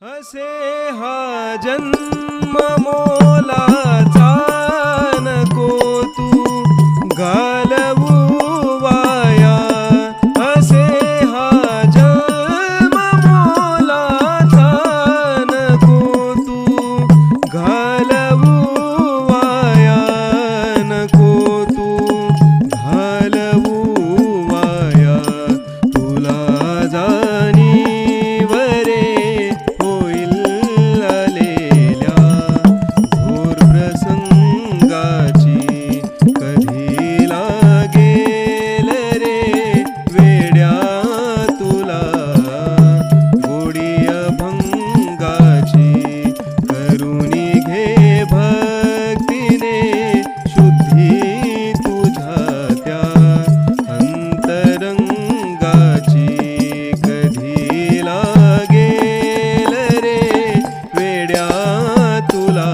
असे हा जन्म मोलाचा नको तू घालवू वाया. असे हा जन्म मोलाचा नको तू घालवू वाया. नको तू घालवू वाया. तुला जाणीव रे होईल आलेल्या घोर प्रसंगाची. कधी लागेल रे वेड्या तुला गोडी अभंगाची. करुणी घे भक्तीने शुद्धी तुझ्या त्या अंतरंगाची. कधी लागेल रे वेड्या तुला